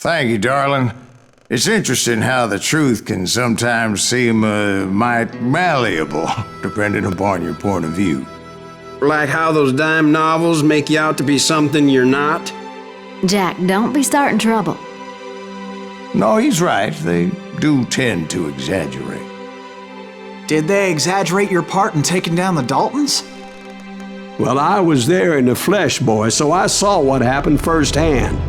Thank you, darling. It's interesting how the truth can sometimes seem might malleable, depending upon your point of view. Like how those dime novels make you out to be something you're not? Jack, don't be starting trouble. No, he's right. They do tend to exaggerate. Did they exaggerate your part in taking down the Daltons? Well, I was there in the flesh, boy, so I saw what happened firsthand.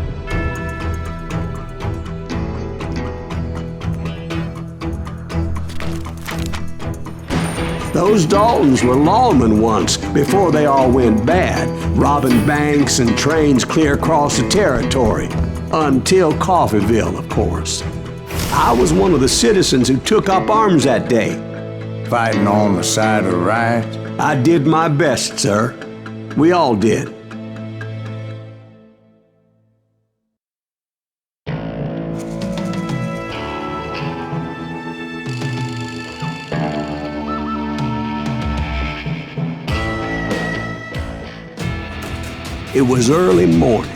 Those Daltons were lawmen once, before they all went bad, robbing banks and trains clear across the territory. Until Coffeeville, of course. I was one of the citizens who took up arms that day. Fighting on the side of right? I did my best, sir. We all did. It was early morning.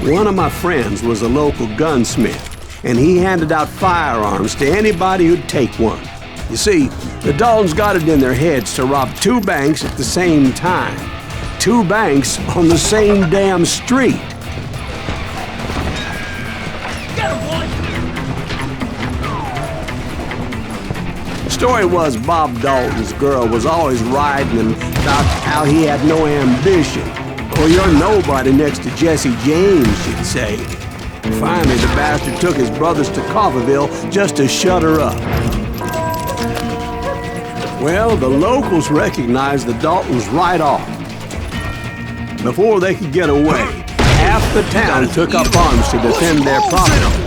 One of my friends was a local gunsmith, and he handed out firearms to anybody who'd take one. You see, the Daltons got it in their heads to rob 2 banks at the same time. 2 banks on the same damn street. Get him, boy! The story was Bob Dalton's girl was always riding him about how he had no ambition. Well, you're nobody next to Jesse James, she'd say. Finally, the bastard took his brothers to Coffeeville just to shut her up. Well, the locals recognized the Daltons right off. Before they could get away, half the town took up arms to defend their property.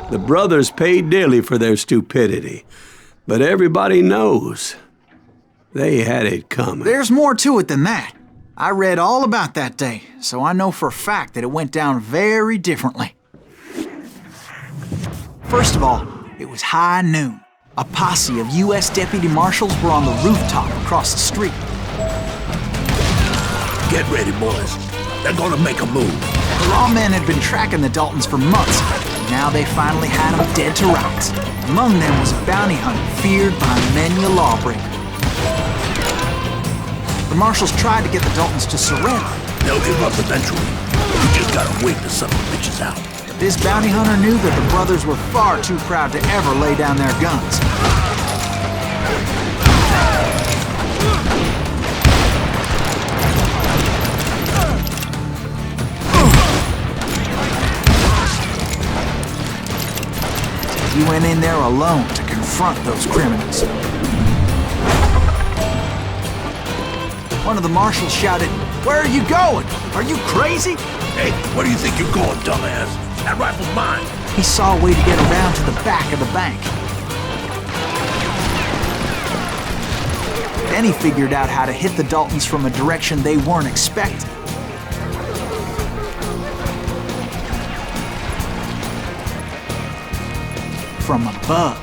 The brothers paid dearly for their stupidity, but everybody knows they had it coming. There's more to it than that. I read all about that day, so I know for a fact that it went down very differently. First of all, it was high noon. A posse of U.S. deputy marshals were on the rooftop across the street. Get ready, boys. They're gonna make a move. The lawmen had been tracking the Daltons for months, and now they finally had them dead to rights. Among them was a bounty hunter feared by many a lawbreaker. The marshals tried to get the Daltons to surrender. They'll give up eventually. You just gotta wait to suck the bitches out. But this bounty hunter knew that the brothers were far too proud to ever lay down their guns. He went in there alone to confront those criminals. One of the marshals shouted, "Where are you going? Are you crazy?" Hey, where do you think you're going, dumbass? That rifle's mine. He saw a way to get around to the back of the bank. Then he figured out how to hit the Daltons from a direction they weren't expecting. From above.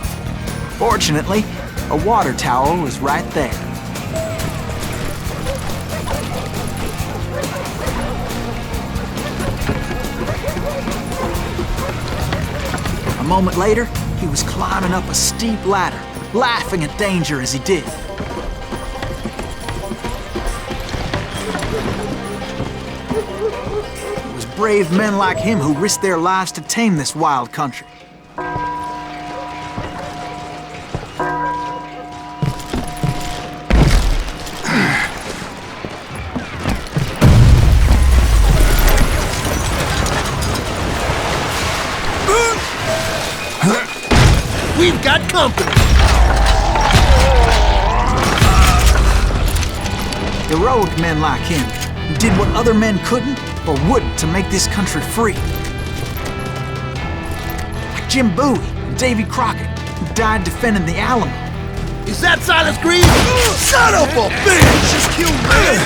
Fortunately, a water tower was right there. A moment later, he was climbing up a steep ladder, laughing at danger as he did. It was brave men like him who risked their lives to tame this wild country. We've got company. Heroic men like him, who did what other men couldn't or wouldn't to make this country free. Like Jim Bowie and Davy Crockett, who died defending the Alamo. Is that Silas Green? Son of a bitch! Just killed Red!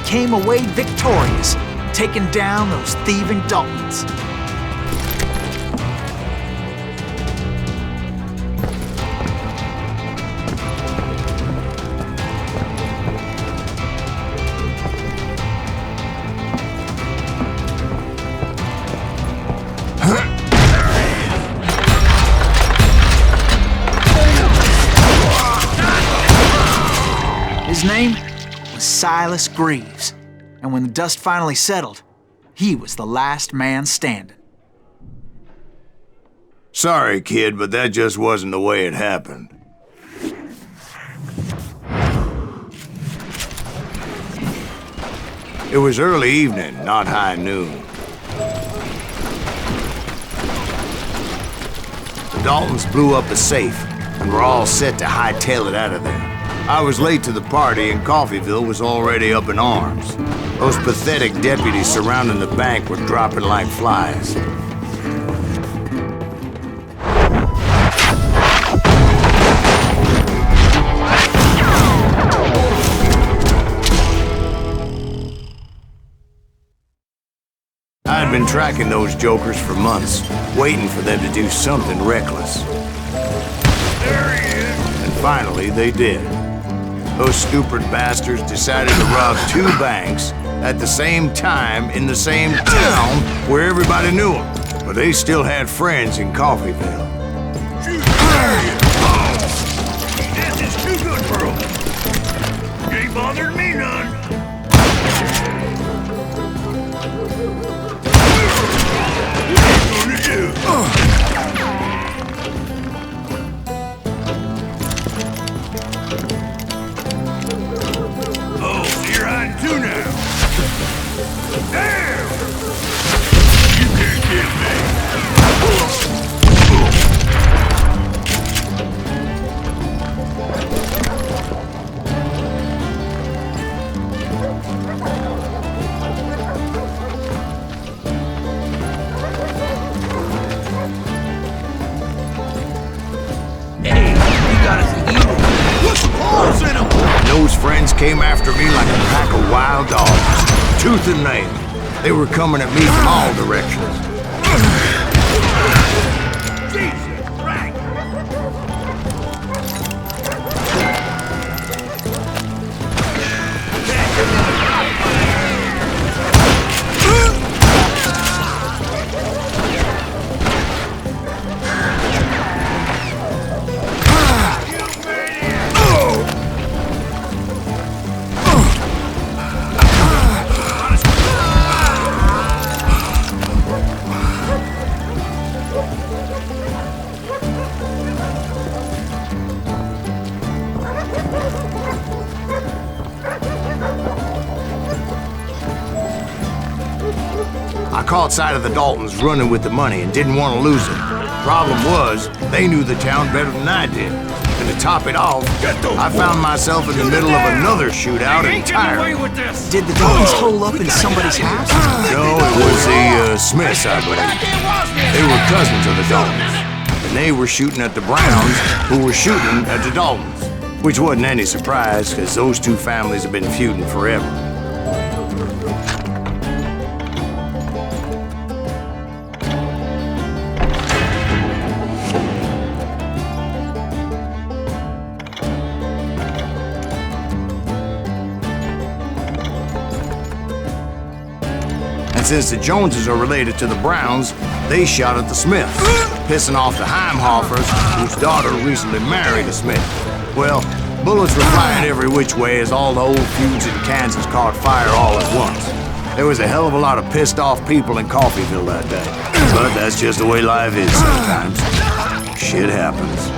Came away victorious, taking down those thieving Daltons. His name was Silas Greaves, and when the dust finally settled, he was the last man standing. Sorry, kid, but that just wasn't the way it happened. It was early evening, not high noon. The Daltons blew up a safe, and were all set to hightail it out of there. I was late to the party, and Coffeyville was already up in arms. Those pathetic deputies surrounding the bank were dropping like flies. I'd been tracking those jokers for months, waiting for them to do something reckless. There he is! And finally, they did. Those stupid bastards decided to rob two banks at the same time in the same town where everybody knew them. But they still had friends in Coffeyville. This is too good for them. Ain't bothered me none. What are you gonna do? Two now. Damn! You can't get me. Hey, you got us an evil. Put some holes in them. Those friends came after me like a pack of wild dogs, tooth and nail. They were coming at me from all directions. Jesus, right. I caught sight of the Daltons running with the money and didn't want to lose it. Problem was, they knew the town better than I did, and And to top it off, I found myself in the middle of another shootout entirely. Did the Daltons hole up in somebody's house? No, it was the Smiths, I believe. They were cousins of the Daltons. And they were shooting at the Browns, who were shooting at the Daltons. Which wasn't any surprise, because those two families have been feuding forever. And since the Joneses are related to the Browns, they shot at the Smiths, pissing off the Heimhoffers, whose daughter recently married a Smith. Well, bullets were flying every which way as all the old feuds in Kansas caught fire all at once. There was a hell of a lot of pissed off people in Coffeyville that day. But that's just the way life is sometimes. Shit happens.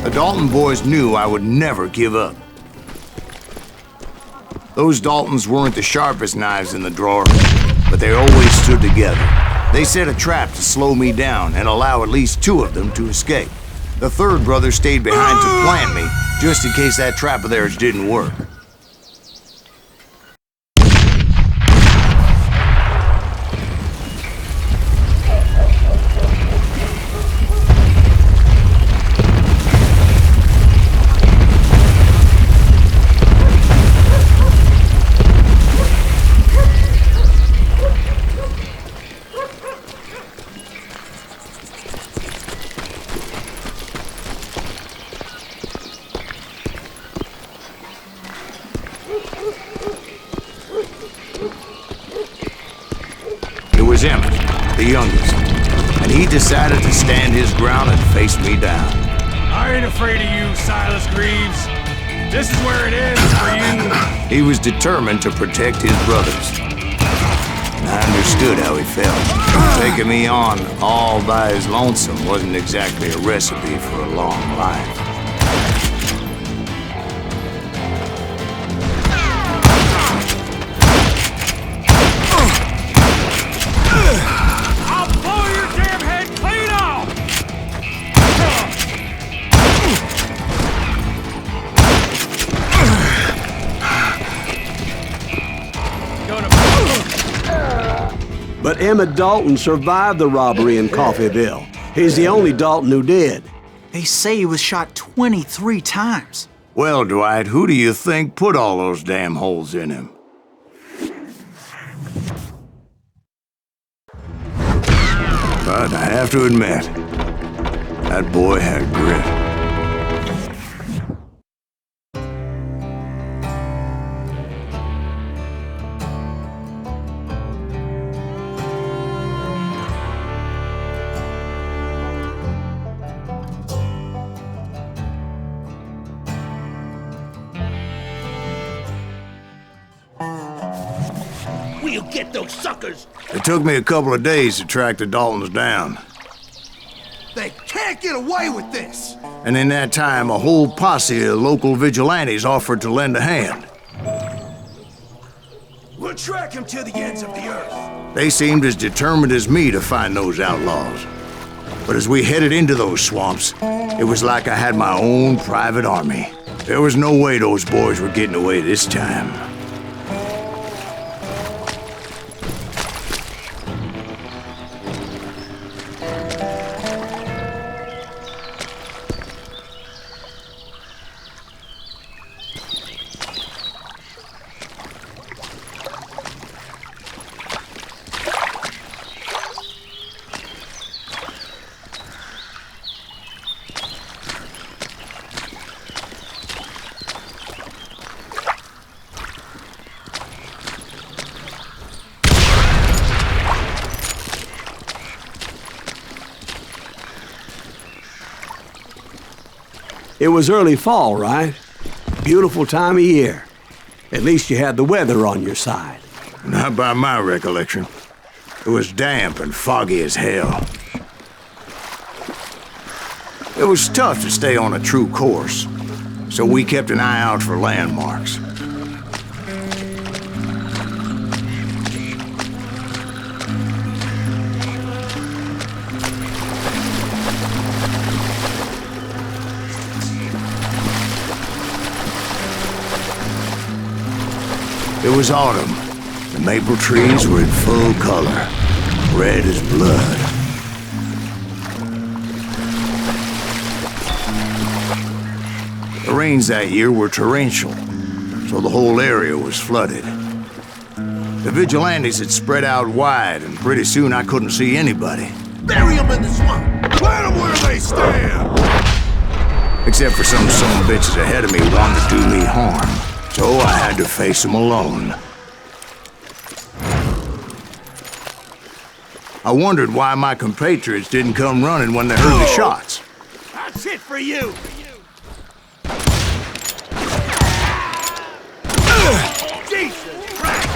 The Dalton boys knew I would never give up. Those Daltons weren't the sharpest knives in the drawer, but they always stood together. They set a trap to slow me down and allow at least two of them to escape. The third brother stayed behind to plant me, just in case that trap of theirs didn't work. It was Emmett, the youngest, and he decided to stand his ground and face me down. I ain't afraid of you, Silas Greaves. This is where it ends for you. He was determined to protect his brothers. And I understood how he felt. Taking me on all by his lonesome wasn't exactly a recipe for a long life. I'll blow your damn head clean off! But Emmett Dalton survived the robbery in Coffeyville. He's the only Dalton who did. They say he was shot 23 times. Well, Dwight, who do you think put all those damn holes in him? But I have to admit, that boy had grit. We'll get those suckers! It took me a couple of days to track the Daltons down. They can't get away with this! And in that time, a whole posse of local vigilantes offered to lend a hand. We'll track him to the ends of the earth. They seemed as determined as me to find those outlaws. But as we headed into those swamps, it was like I had my own private army. There was no way those boys were getting away this time. It was early fall, right? Beautiful time of year. At least you had the weather on your side. Not by my recollection. It was damp and foggy as hell. It was tough to stay on a true course, so we kept an eye out for landmarks. It was autumn. The maple trees were in full color, red as blood. The rains that year were torrential, so the whole area was flooded. The vigilantes had spread out wide, and pretty soon I couldn't see anybody. Bury them in the swamp! Plant them where they stand! Except for some bitches ahead of me wanting to do me harm. So I had to face them alone. I wondered why my compatriots didn't come running when they heard the shots. That's it for you! Jesus Christ!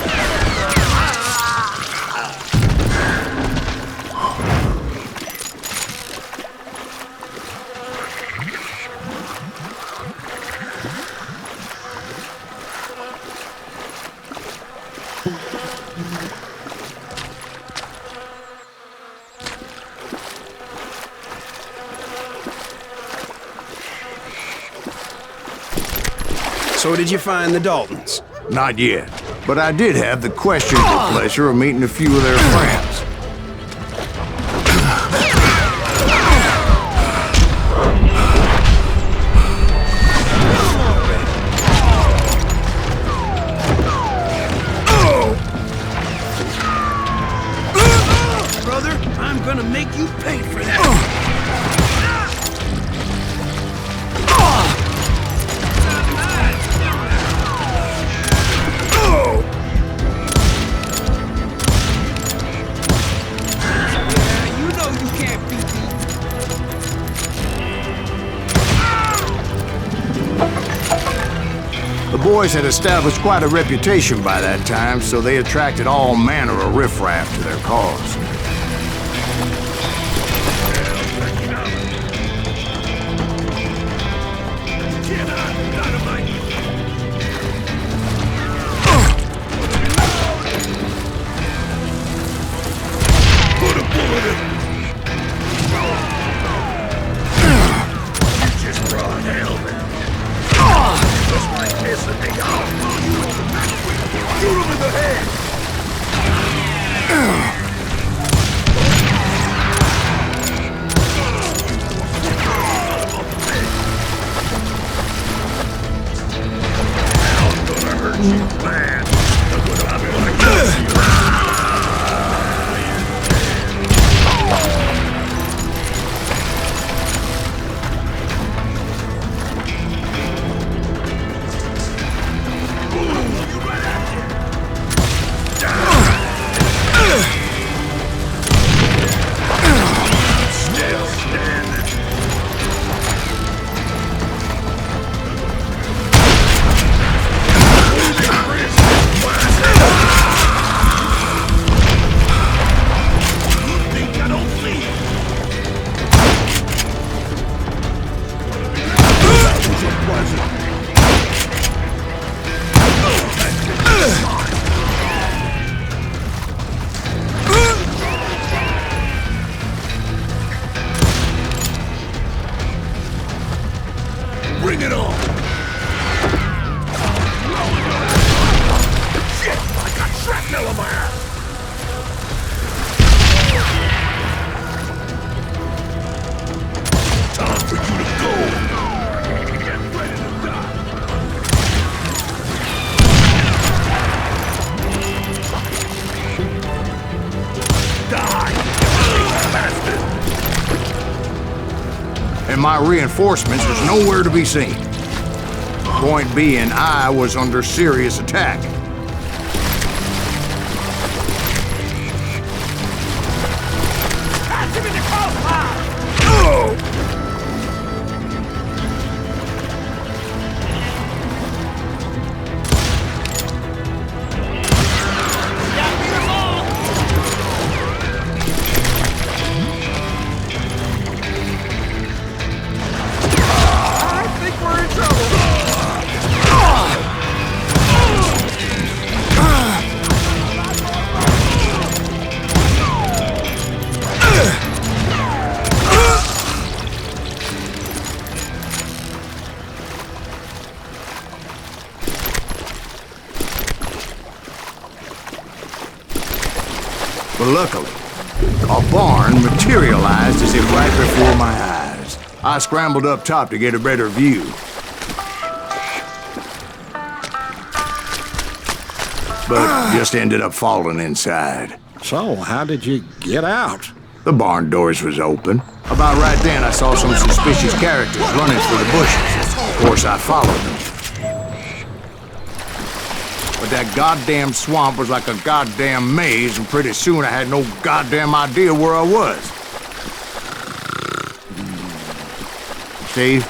So did you find the Daltons? Not yet, but I did have the questionable pleasure of meeting a few of their friends. Brother, I'm gonna make you pay for that. The boys had established quite a reputation by that time, so they attracted all manner of riffraff to their cause. Put a bullet in him! You just brought hell, man. Just like this and they all shoot him in the head! Hell's gonna hurt you bad. Look what I'll be like this. Bring it on! Shit! I got shrapnel on my ass! Time for you to go! Get ready to die! Die! Bastard! And my reinforcements was nowhere to be seen. Point being, I was under serious attack. Catch him in the crossfire! But luckily, a barn materialized as if right before my eyes. I scrambled up top to get a better view. But just ended up falling inside. So, how did you get out? The barn doors was open. About right then, I saw some suspicious characters running through the bushes. Of course, I followed them. But that goddamn swamp was like a goddamn maze, and pretty soon I had no goddamn idea where I was. Steve?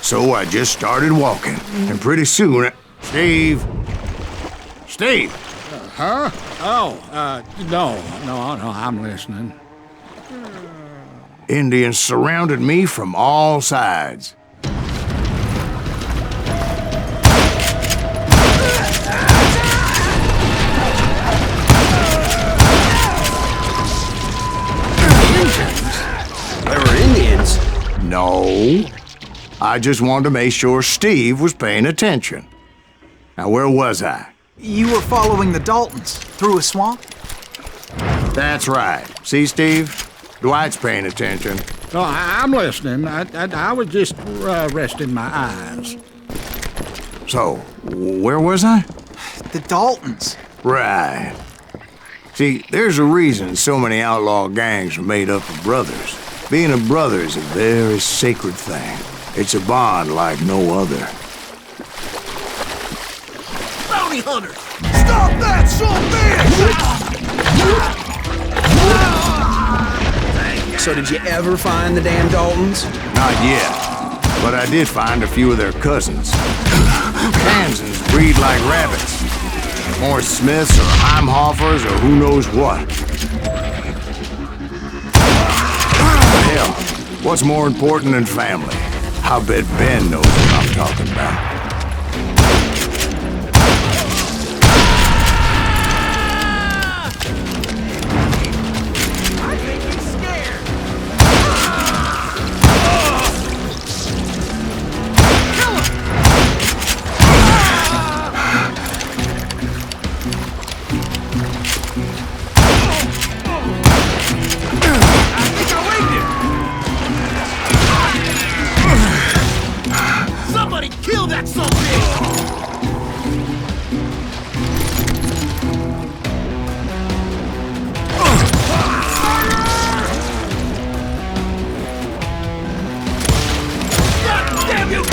So I just started walking, and pretty soon, Steve? Steve! Huh? Oh, no, I'm listening. Indians surrounded me from all sides. There were Indians. No. I just wanted to make sure Steve was paying attention. Now, where was I? You were following the Daltons through a swamp? That's right. See, Steve? Dwight's paying attention. No, I'm listening. I was just resting my eyes. So, where was I? The Daltons. Right. See, there's a reason so many outlaw gangs are made up of brothers. Being a brother is a very sacred thing. It's a bond like no other. Bounty hunters! Stop that, son bitch! So did you ever find the damn Daltons? Not yet, but I did find a few of their cousins. Kansans breed like rabbits. More Smiths or Heimhoffers or who knows what. Hell, what's more important than family? I bet Ben knows what I'm talking about. Somebody kill that son of a bitch! God damn it!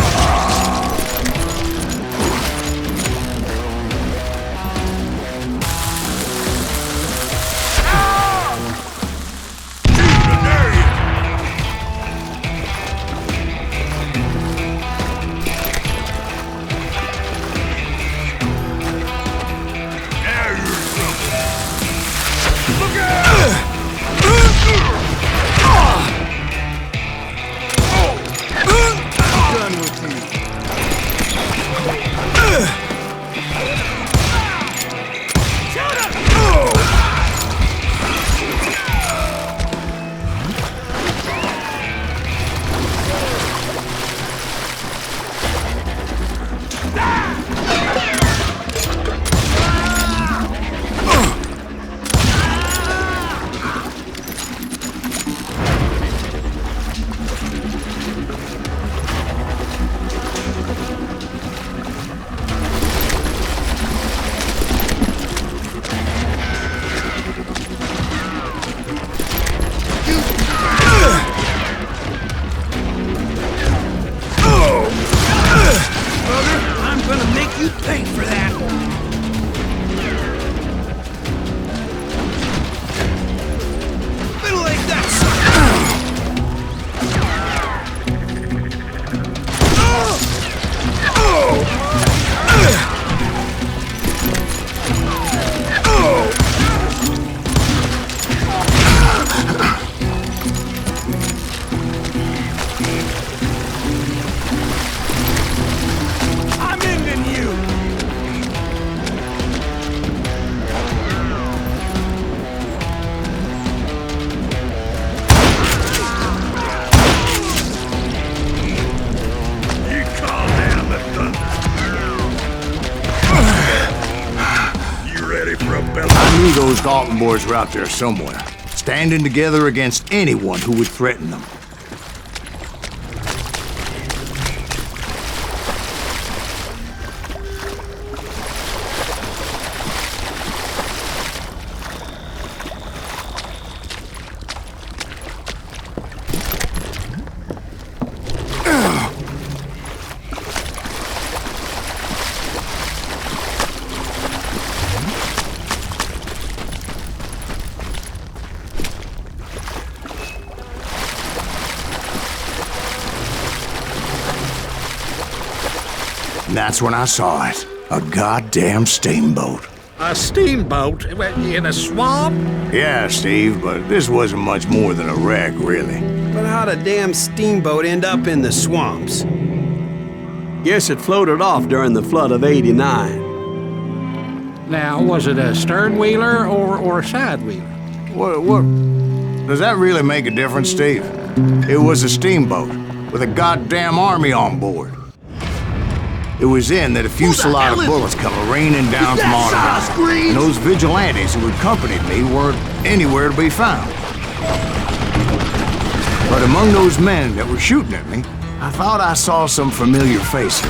those Dalton boys were out there somewhere, standing together against anyone who would threaten them. And that's when I saw it. A goddamn steamboat. A steamboat in a swamp? Yeah, Steve, but this wasn't much more than a wreck, really. But how'd a damn steamboat end up in the swamps? Guess it floated off during the flood of '89. Now, was it a stern-wheeler or a side-wheeler? What? Does that really make a difference, Steve? It was a steamboat with a goddamn army on board. It was then that a fusillade of bullets come raining down from on high, and those vigilantes who accompanied me weren't anywhere to be found. But among those men that were shooting at me, I thought I saw some familiar faces.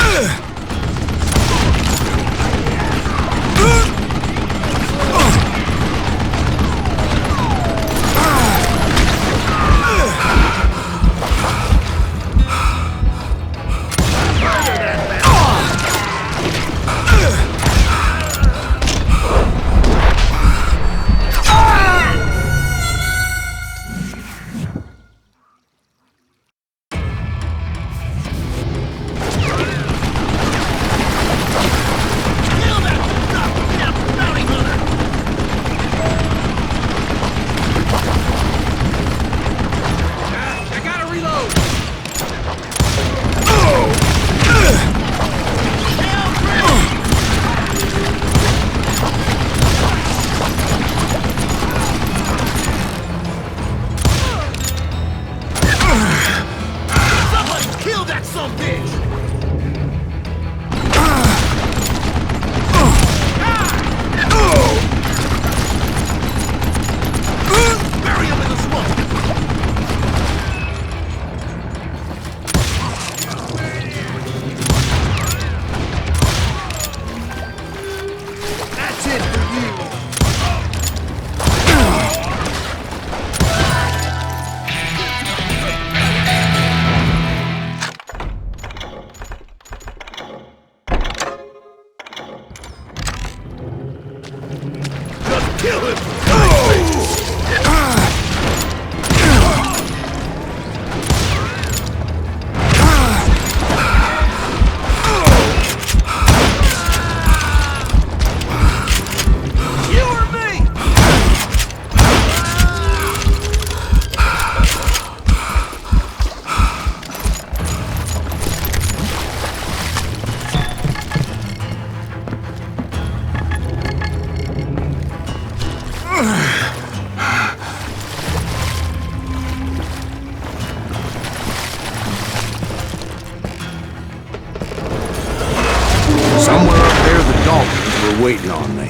Somewhere up there, the Daltons were waiting on me.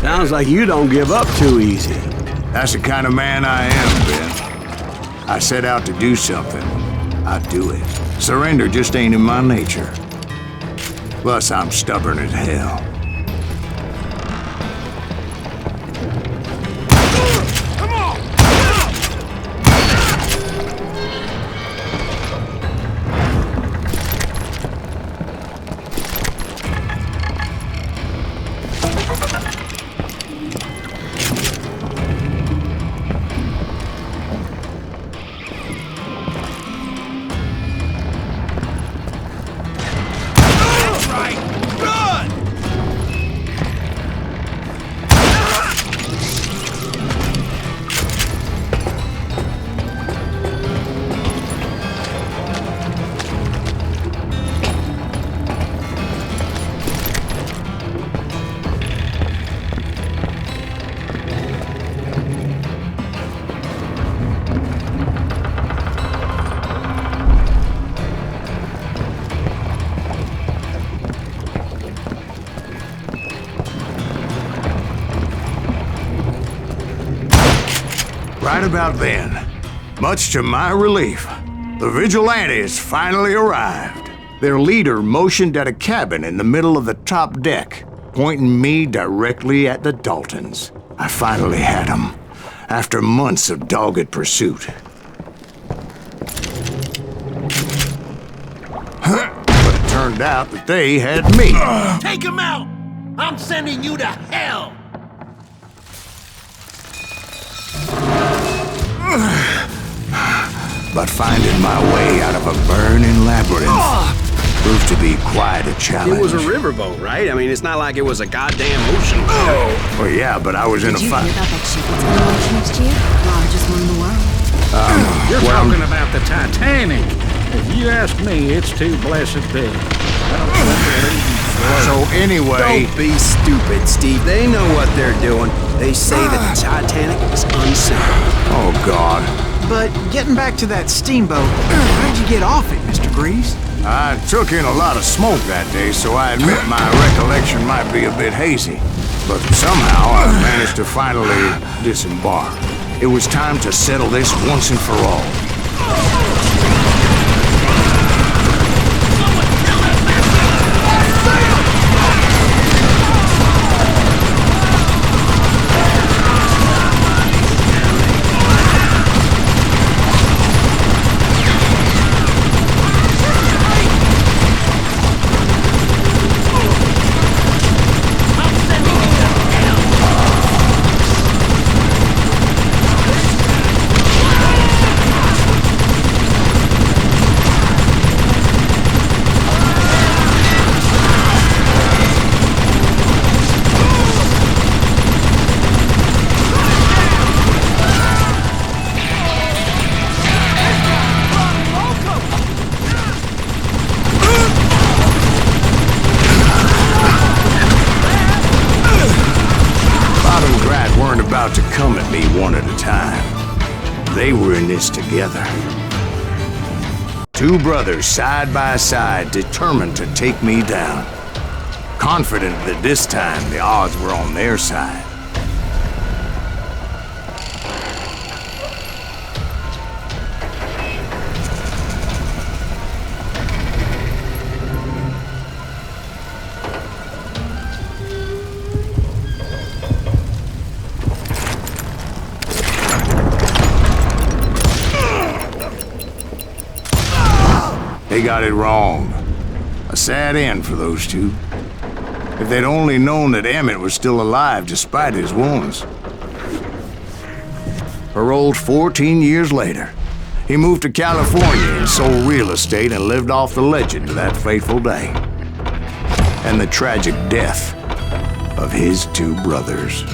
Sounds like you don't give up too easy. That's the kind of man I am, Ben. I set out to do something. I do it. Surrender just ain't in my nature. Plus, I'm stubborn as hell. Right about then, much to my relief, the vigilantes finally arrived. Their leader motioned at a cabin in the middle of the top deck, pointing me directly at the Daltons. I finally had them, after months of dogged pursuit. But it turned out that they had me. Take him out! I'm sending you to hell! But finding my way out of a burning labyrinth proved to be quite a challenge. It was a riverboat, right? I mean, it's not like it was a goddamn ocean. Well, yeah, but I was in a Did you fight. hear about that ship that's gonna launch next year? Largest one in the world. You're well, talking about the Titanic. If you ask me, it's too blessed big. I don't believe So anyway, Don't be stupid, Steve. They know what they're doing. They say that the Titanic is unsafe. oh God, But getting back to that steamboat, how'd you get off it, Mr. Greaves? I took in a lot of smoke that day, so I admit my recollection might be a bit hazy. But somehow I managed to finally disembark. It was time to settle this once and for all. About to come at me one at a time. They were in this together. Two brothers side by side, determined to take me down. Confident that this time the odds were on their side. They got it wrong. A sad end for those two. If they'd only known that Emmett was still alive despite his wounds. Paroled 14 years later, he moved to California and sold real estate and lived off the legend of that fateful day. And the tragic death of his two brothers.